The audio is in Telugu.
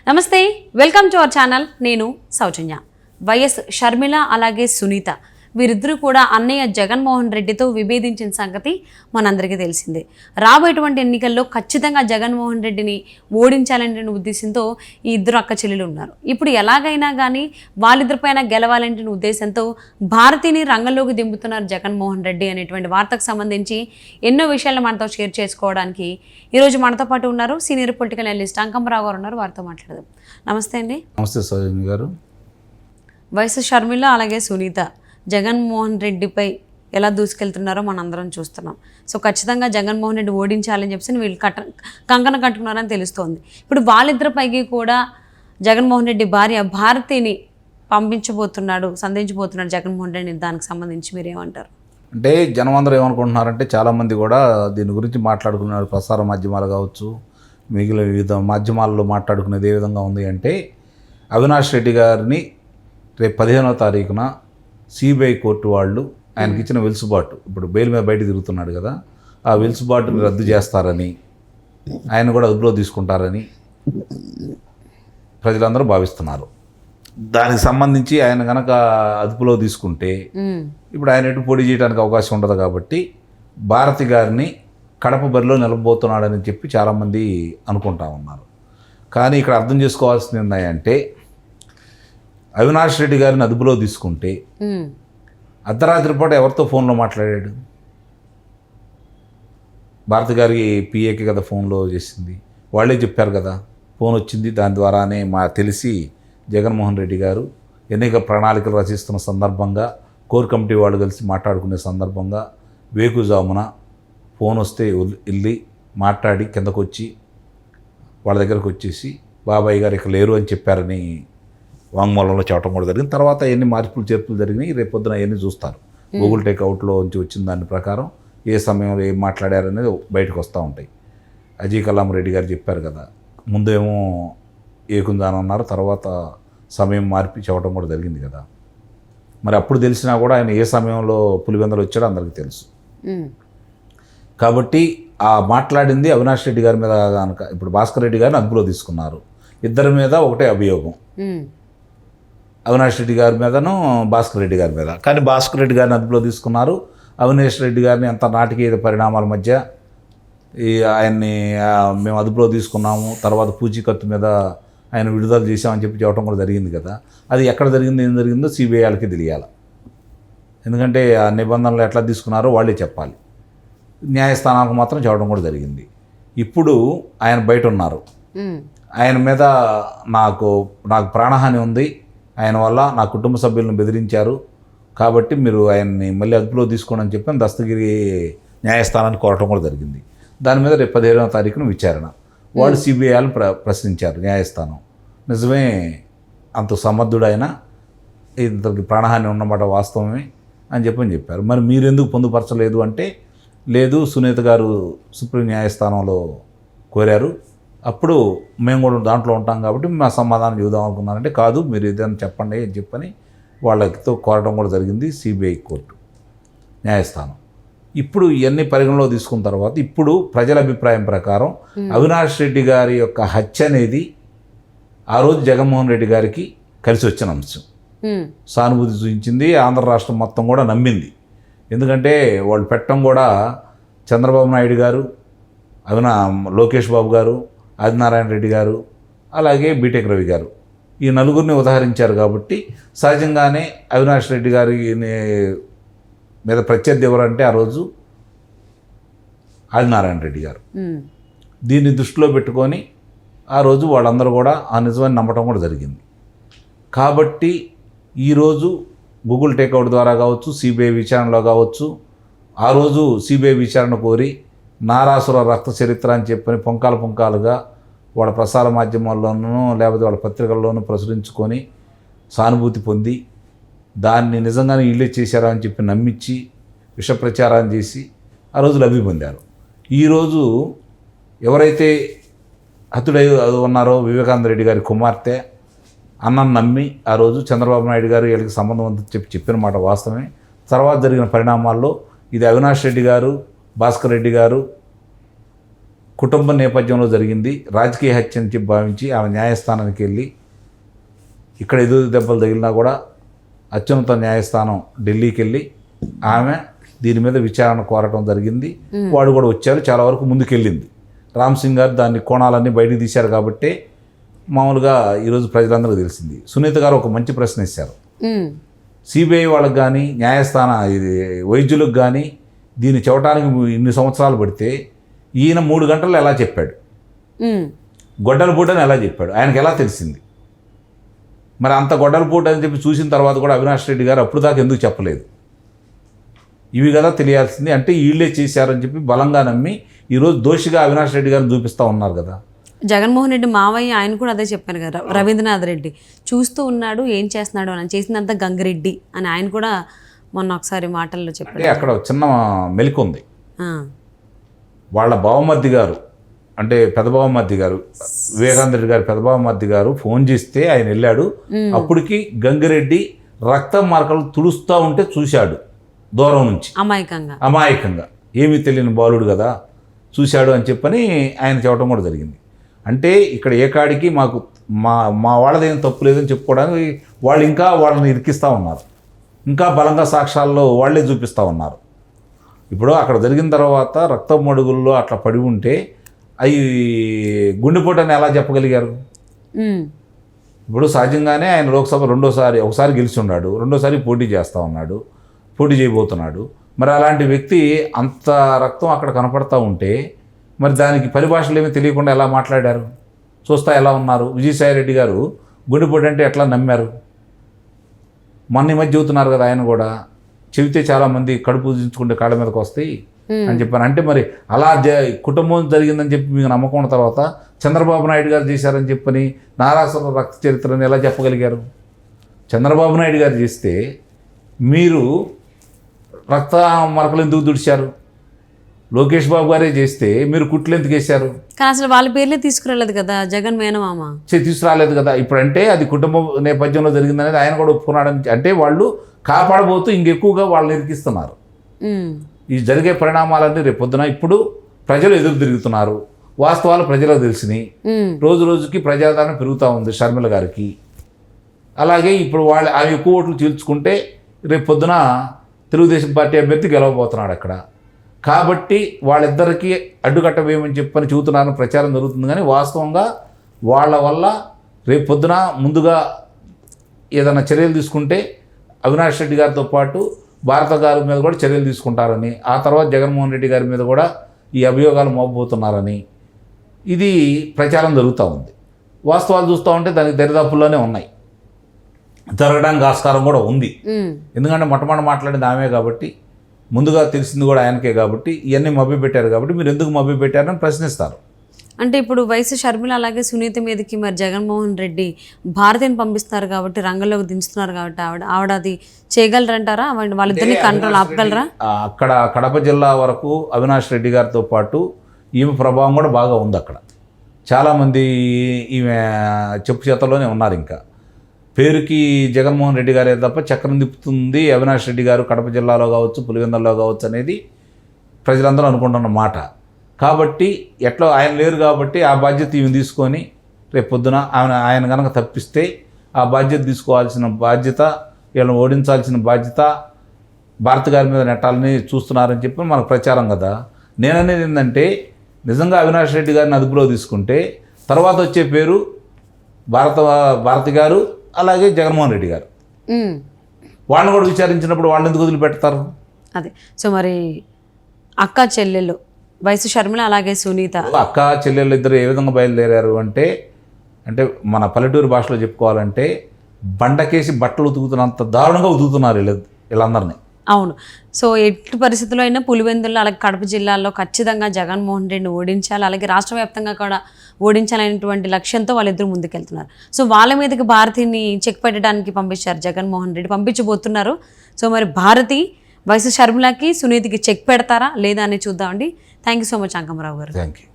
నమస్తే, వెల్కమ్ టు అవర్ ఛానల్. నేను సౌజన్య. వైఎస్ షర్మిల అలాగే సునీత వీరిద్దరూ కూడా అన్నయ్య జగన్మోహన్ రెడ్డితో విభేదించిన సంగతి మనందరికీ తెలిసిందే. రాబోయేటువంటి ఎన్నికల్లో ఖచ్చితంగా జగన్మోహన్ రెడ్డిని ఓడించాలనే ఉద్దేశంతో ఈ ఇద్దరు అక్క చెల్లెలు ఉన్నారు. ఇప్పుడు ఎలాగైనా కానీ వాళ్ళిద్దరిపైన గెలవాలనే ఉద్దేశంతో భారతిని రంగంలోకి దింపుతున్నారు జగన్మోహన్ రెడ్డి అనేటువంటి వార్తకు సంబంధించి ఎన్నో విషయాలు మనతో షేర్ చేసుకోవడానికి ఈరోజు మనతో పాటు ఉన్నారు సీనియర్ పొలిటికల్ అనలిస్ట్ అంకమరావు గారు ఉన్నారు. వారితో మాట్లాడదాం. నమస్తే అండి. నమస్తే సౌజన్య గారు. వైఎస్ షర్మిల అలాగే సునీత జగన్మోహన్ రెడ్డిపై ఎలా దూసుకెళ్తున్నారో మనందరం చూస్తున్నాం. సో ఖచ్చితంగా జగన్మోహన్ రెడ్డి ఓడించాలని చెప్పి వీళ్ళు కంకణ కట్టుకున్నారని తెలుస్తోంది. ఇప్పుడు వాళ్ళిద్దరిపైకి కూడా జగన్మోహన్ రెడ్డి భార్య భారతిని సంధించబోతున్నాడు జగన్మోహన్ రెడ్డి. దానికి సంబంధించి మీరేమంటారు? అంటే జనం అందరూ ఏమనుకుంటున్నారంటే చాలామంది కూడా దీని గురించి మాట్లాడుకున్నారు. ప్రసార మాధ్యమాలు కావచ్చు, మిగిలిన వివిధ మాధ్యమాల్లో మాట్లాడుకునేది ఏ విధంగా ఉంది అంటే, అవినాష్ రెడ్డి గారిని రేపు 15వ తారీఖున సిబిఐ కోర్టు వాళ్ళు ఆయనకి ఇచ్చిన వెలుసుబాటు, ఇప్పుడు బెయిల్ మీద బయట తిరుగుతున్నాడు కదా, ఆ వెలుసుబాటుని రద్దు చేస్తారని, ఆయన కూడా అదుపులో తీసుకుంటారని ప్రజలందరూ భావిస్తున్నారు. దానికి సంబంధించి ఆయన కనుక అదుపులో తీసుకుంటే ఇప్పుడు ఆయన ఎటు పోటీ చేయడానికి అవకాశం ఉండదు. కాబట్టి భారతి గారిని కడప బరిలో నిలబోతున్నాడని చెప్పి చాలామంది అనుకుంటా ఉన్నారు. కానీ ఇక్కడ అర్థం చేసుకోవాల్సింది ఏంటంటే, అవినాష్ రెడ్డి గారిని అదుపులో తీసుకుంటే అర్ధరాత్రి పూట ఎవరితో ఫోన్లో మాట్లాడాడు? భారతి గారి పిఏకి కదా ఫోన్లో చేసింది. వాళ్ళే చెప్పారు కదా, ఫోన్ వచ్చింది, దాని ద్వారానే తెలిసి జగన్మోహన్ రెడ్డి గారు ఎన్నిక ప్రణాళికలు రచిస్తున్న సందర్భంగా కోర్ కమిటీ వాళ్ళు కలిసి మాట్లాడుకునే సందర్భంగా వేకుజామున ఫోన్ వస్తే వెళ్ళి మాట్లాడి కిందకు వచ్చి వాళ్ళ దగ్గరకు వచ్చేసి బాబాయ్ గారు ఇక్కడ లేరు అని చెప్పారని వాంగ్మూలంలో చెప్పడం కూడా జరిగింది. తర్వాత ఎన్ని మార్పులు చేర్పులు జరిగినాయి రేపు పొద్దున అవన్నీ చూస్తారు. గూగుల్ టేక్అవుట్లో నుంచి వచ్చిన దాని ప్రకారం ఏ సమయంలో ఏం మాట్లాడారనేది బయటకు వస్తూ ఉంటాయి. అజయ్ కలాం రెడ్డి గారు చెప్పారు కదా, ముందేమో ఏకుందాని అన్నారు, తర్వాత సమయం మార్పి చెప్పడం కూడా జరిగింది కదా. మరి అప్పుడు తెలిసినా కూడా ఆయన ఏ సమయంలో పులివెందలు వచ్చాడో అందరికీ తెలుసు. కాబట్టి ఆ మాట్లాడింది అవినాష్ రెడ్డి గారి మీద కనుక ఇప్పుడు భాస్కర్ రెడ్డి గారిని అదుపులో తీసుకున్నారు. ఇద్దరి మీద ఒకటే అభియోగం, అవినాష్ రెడ్డి గారి మీదను భాస్కర్ రెడ్డి గారి మీద. కానీ భాస్కర్ రెడ్డి గారిని అదుపులో తీసుకున్నారు. అవినాష్ రెడ్డి గారిని అంత నాటకీయ పరిణామాల మధ్య ఆయన్ని మేము అదుపులో తీసుకున్నాము, తర్వాత పూచీకత్తు మీద ఆయన విడుదల చేశామని చెప్పి చెప్పడం కూడా జరిగింది కదా. అది ఎక్కడ జరిగిందో ఏం జరిగిందో సిబిఐ వాళ్ళకి తెలియాలి. ఎందుకంటే ఆ నిబంధనలు ఎట్లా తీసుకున్నారో వాళ్ళే చెప్పాలి. న్యాయస్థానాలకు మాత్రం చెప్పడం కూడా జరిగింది. ఇప్పుడు ఆయన బయట ఉన్నారు. ఆయన మీద నాకు ప్రాణహాని ఉంది, ఆయన వల్ల నా కుటుంబ సభ్యులను బెదిరించారు, కాబట్టి మీరు ఆయన్ని మళ్ళీ అదుపులో తీసుకోండి అని చెప్పి దస్తగిరి న్యాయస్థానాన్ని కోరటం కూడా జరిగింది. దాని మీద రేపు 15వ తారీఖున విచారణ. వాళ్ళు సిబిఐలు ప్రశ్నించారు న్యాయస్థానం. నిజమే, అంత సమర్థుడైన ఇతనికి ప్రాణహాని ఉన్నమాట వాస్తవమే అని చెప్పారు. మరి మీరు ఎందుకు పొందుపరచలేదు అంటే, లేదు సునీత గారు సుప్రీం న్యాయస్థానంలో కోరారు, అప్పుడు మేము కూడా దాంట్లో ఉంటాం కాబట్టి మా సమాధానం చూద్దాం అనుకున్నారంటే, కాదు మీరు ఏదైనా చెప్పండి అని చెప్పని వాళ్ళతో కోరడం కూడా జరిగింది సిబిఐ కోర్టు న్యాయస్థానం. ఇప్పుడు ఇవన్నీ పరిగణలో తీసుకున్న తర్వాత ఇప్పుడు ప్రజల అభిప్రాయం ప్రకారం అవినాష్ రెడ్డి గారి యొక్క హత్య అనేది ఆ రోజు జగన్మోహన్ రెడ్డి గారికి కలిసి వచ్చిన అంశం. సానుభూతి చూపించింది, ఆంధ్ర రాష్ట్రం మొత్తం కూడా నమ్మింది. ఎందుకంటే వాళ్ళు పెట్టడం కూడా చంద్రబాబు నాయుడు గారు, లోకేష్ బాబు గారు, ఆదినారాయణ రెడ్డి గారు, అలాగే బీటెక్ రవి గారు, ఈ నలుగురిని ఉదాహరించారు. కాబట్టి సహజంగానే అవినాష్ రెడ్డి గారి మీద ప్రత్యర్థి ఎవరంటే ఆ రోజు ఆదినారాయణ రెడ్డి గారు. దీన్ని దృష్టిలో పెట్టుకొని ఆ రోజు వాళ్ళందరూ కూడా ఆ నిజమని నమ్మటం కూడా జరిగింది. కాబట్టి ఈరోజు గూగుల్ టేక్అవుట్ ద్వారా కావచ్చు, సిబిఐ విచారణలో కావచ్చు, ఆ రోజు సిబిఐ విచారణ కోరి నారాసుర రక్త చరిత్ర అని చెప్పని పుంకాలుగా వాళ్ళ ప్రసార మాధ్యమాల్లోనూ లేకపోతే వాళ్ళ పత్రికల్లోనూ ప్రచురించుకొని సానుభూతి పొంది దాన్ని నిజంగానే వీళ్ళే చేశారా అని చెప్పి నమ్మించి విష ప్రచారం చేసి ఆ రోజు లబ్ధి పొందారు. ఈరోజు ఎవరైతే హతుడై ఉన్నారో వివేకానంద రెడ్డి గారి కుమార్తె అన్నను నమ్మి ఆ రోజు చంద్రబాబు నాయుడు గారు వీళ్ళకి సంబంధం ఉందని చెప్పిన మాట వాస్తవమే. తర్వాత జరిగిన పరిణామాల్లో ఇది అవినాష్ రెడ్డి గారు, భాస్కర్ రెడ్డి గారు కుటుంబ నేపథ్యంలో జరిగింది, రాజకీయ హత్య అని చెప్పి భావించి ఆమె న్యాయస్థానానికి వెళ్ళి ఇక్కడ ఎదురు దెబ్బలు తగిలినా కూడా అత్యున్నత న్యాయస్థానం ఢిల్లీకి వెళ్ళి ఆమె దీని మీద విచారణ కోరటం జరిగింది. వాడు కూడా వచ్చారు, చాలా వరకు ముందుకెళ్ళింది. రామ్ సింగ్ గారు దాన్ని కోణాలన్నీ బయటికి తీశారు కాబట్టి మామూలుగా ఈరోజు ప్రజలందరికీ తెలిసింది. సునీత గారు ఒక మంచి ప్రశ్న ఇచ్చారు. సిబిఐ వాళ్ళకి కానీ ఇది వైద్యులకు కానీ దీన్ని చెప్పడానికి ఇన్ని సంవత్సరాలు పడితే ఈయన 3 గంటల్లో ఎలా చెప్పాడు, గొడ్డల పూటని ఎలా చెప్పాడు, ఆయనకి ఎలా తెలిసింది? మరి అంత గొడ్డల పూట అని చెప్పి చూసిన తర్వాత కూడా అవినాష్ రెడ్డి గారు అప్పుడు దాకా ఎందుకు చెప్పలేదు? ఇవి కదా తెలియాల్సింది. అంటే వీళ్ళే చేశారని చెప్పి బలంగా నమ్మి ఈరోజు దోషిగా అవినాష్ రెడ్డి గారిని చూపిస్తూ ఉన్నారు కదా. జగన్మోహన్ రెడ్డి మావయ్య ఆయన కూడా అదే చెప్పారు కదా, రవీంద్రనాథ్ రెడ్డి చూస్తూ ఉన్నాడు ఏం చేస్తున్నాడు అని, చేసినంత గంగిరెడ్డి అని ఆయన కూడా మొన్న ఒకసారి మాటల్లో చెప్పారు. అంటే అక్కడ చిన్న మెలిక ఉంది. వాళ్ళ బావమర్ది గారు అంటే పెద్ద బావమర్ది గారు వివేకానంద రెడ్డి గారు పెద్ద బావమర్ది గారు ఫోన్ చేస్తే ఆయన వెళ్ళాడు. అప్పటికి గంగిరెడ్డి రక్తం మార్కలు తుడుస్తూ ఉంటే చూశాడు దూరం నుంచి, అమాయకంగా ఏమీ తెలియని బాలుడు కదా చూశాడు అని చెప్పని ఆయన చెప్పడం కూడా జరిగింది. అంటే ఇక్కడ ఏ కాడికి మాకు మా వాళ్ళదేం తప్పు లేదని చెప్పుకోవడానికి వాళ్ళు ఇంకా వాళ్ళని ఇరికిస్తూ ఉన్నారు, ఇంకా బలంగా సాక్ష్యాల్లో వాళ్ళే చూపిస్తూ ఉన్నారు. ఇప్పుడు అక్కడ జరిగిన తర్వాత రక్తం మడుగుల్లో అట్లా పడి ఉంటే అవి గుండెపోటని ఎలా చెప్పగలిగారు? ఇప్పుడు సహజంగానే ఆయన లోక్సభ ఒకసారి గెలిచి ఉన్నాడు, రెండోసారి పోటీ చేస్తూ ఉన్నాడు, పోటీ చేయబోతున్నాడు. మరి అలాంటి వ్యక్తి అంత రక్తం అక్కడ కనపడతా ఉంటే మరి దానికి పరిభాషలు ఏమీ తెలియకుండా ఎలా మాట్లాడారు, చూస్తా ఎలా ఉన్నారు? విజయసాయి రెడ్డి గారు గుండెపోటు అంటే ఎట్లా నమ్మారు? మొన్న మధ్య చెబుతున్నారు కదా ఆయన కూడా, చెబితే చాలామంది కడుపు పూజించుకుంటే కాళ్ళ మీదకి వస్తాయి అని చెప్పాను. అంటే మరి అలా కుటుంబం జరిగిందని చెప్పి మీకు నమ్మకం ఉన్న తర్వాత చంద్రబాబు నాయుడు గారు చేశారని చెప్పని నారాసుర రక్త చరిత్రని ఎలా చెప్పగలిగారు? చంద్రబాబు నాయుడు గారు చేస్తే మీరు రక్త మరకలు ఎందుకు దుడిచారు? లోకేష్ బాబు గారే చేస్తే మీరు కుట్లు ఎందుకు వేశారు? కానీ అసలు వాళ్ళ పేర్లే తీసుకురాలేదు కదా, జగన్ మేనమామ తీసుకురాలేదు కదా. ఇప్పుడంటే అది కుటుంబ నేపథ్యంలో జరిగిందనేది ఆయన కూడా ఒప్పుకున్నాడని, అంటే వాళ్ళు కాపాడబోతూ ఇంకెక్కువగా వాళ్ళని ఇరికిస్తున్నారు. ఈ జరిగే పరిణామాలన్నీ రేపొద్దున ఇప్పుడు ప్రజలు ఎదురు తిరుగుతున్నారు, వాస్తవాలు ప్రజలకు తెలిసినాయి, రోజు రోజుకి ప్రజాదరణ పెరుగుతూ ఉంది షర్మిల గారికి. అలాగే ఇప్పుడు ఆమె ఎక్కువ ఓట్లు చీల్చుకుంటే రేపొద్దున తెలుగుదేశం పార్టీ అభ్యర్థి గెలవబోతున్నాడు అక్కడ. కాబట్టి వాళ్ళిద్దరికీ అడ్డుకట్టవేయమని చెప్పని చెబుతున్నారని ప్రచారం జరుగుతుంది. కానీ వాస్తవంగా వాళ్ళ వల్ల రేపు పొద్దున ముందుగా ఏదైనా చర్యలు తీసుకుంటే అవినాష్ రెడ్డి గారితో పాటు భారత గారి మీద కూడా చర్యలు తీసుకుంటారని, ఆ తర్వాత జగన్మోహన్ రెడ్డి గారి మీద కూడా ఈ అభియోగాలు మోపబోతున్నారని ఇది ప్రచారం జరుగుతూ ఉంది. వాస్తవాలు చూస్తూ ఉంటే దానికి దరిదాపుల్లోనే ఉన్నాయి, జరగడానికి ఆస్కారం కూడా ఉంది. ఎందుకంటే మొట్టమొదటి మాట్లాడింది ఆమె కాబట్టి, ముందుగా తెలిసింది కూడా ఆయనకే కాబట్టి, ఇవన్నీ మభ్యపెట్టారు కాబట్టి మీరు ఎందుకు మభ్యపెట్టారని ప్రశ్నిస్తారు. అంటే ఇప్పుడు వయసు షర్మిల అలాగే సునీత మీదకి మరి జగన్మోహన్ రెడ్డి భారతిని పంపిస్తున్నారు కాబట్టి, రంగంలోకి దించుతున్నారు కాబట్టి ఆవిడ అది చేయగలరంటారా? వాళ్ళిద్దరిని కంట్రోల్ ఆపగలరా? అక్కడ కడప జిల్లా వరకు అవినాష్ రెడ్డి గారితో పాటు ఈమె ప్రభావం కూడా బాగా ఉంది. అక్కడ చాలామంది ఈమె చెప్పు చేతల్లోనే ఉన్నారు. ఇంకా పేరుకి జగన్మోహన్ రెడ్డి గారే తప్ప చక్రం తిప్పుతుంది అవినాష్ రెడ్డి గారు కడప జిల్లాలో కావచ్చు, పులివెందులలో కావచ్చు అనేది ప్రజలందరూ అనుకుంటున్న మాట. కాబట్టి ఎట్లా ఆయన లేరు కాబట్టి ఆ బాధ్యత ఈమె తీసుకొని రేపు పొద్దున ఆయన కనుక తప్పిస్తే ఆ బాధ్యత తీసుకోవాల్సిన బాధ్యత, వీళ్ళని ఓడించాల్సిన బాధ్యత భారత గారి మీద నెట్టాలని చూస్తున్నారని చెప్పి మనకు ప్రచారం కదా. నేననేది ఏంటంటే నిజంగా అవినాష్ రెడ్డి గారిని అదుపులో తీసుకుంటే తర్వాత వచ్చే పేరు భారతి గారు అలాగే జగన్మోహన్ రెడ్డి గారు. వాళ్ళని కూడా విచారించినప్పుడు వాళ్ళని ఎందుకు వదిలిపెడతారు? అదే. సో మరి అక్క చెల్లెళ్ళు వయసు షర్మిల అలాగే సునీత, అక్క చెల్లెళ్ళు ఇద్దరు ఏ విధంగా బయలుదేరారు అంటే మన పల్లెటూరు భాషలో చెప్పుకోవాలంటే బండకేసి బట్టలు ఉతుకుతున్నంత దారుణంగా ఉతుకుతున్నారు వీళ్ళందరినీ. అవును. సో ఎట్టి పరిస్థితుల్లో అయినా పులివెందుల్లో అలాగే కడప జిల్లాలో ఖచ్చితంగా జగన్మోహన్ రెడ్డిని ఓడించాలి, అలాగే రాష్ట్ర వ్యాప్తంగా కూడా ఓడించాలనేటువంటి లక్ష్యంతో వాళ్ళిద్దరూ ముందుకెళ్తున్నారు. సో వాళ్ళ మీదకి భారతిని చెక్ పెట్టడానికి పంపించారు జగన్మోహన్ రెడ్డి, పంపించబోతున్నారు. సో మరి భారతి వయసు షర్మిలకి సునీతికి చెక్ పెడతారా లేదా అని చూద్దామండి. Thank you so much Ankamarao గారు. Thank you.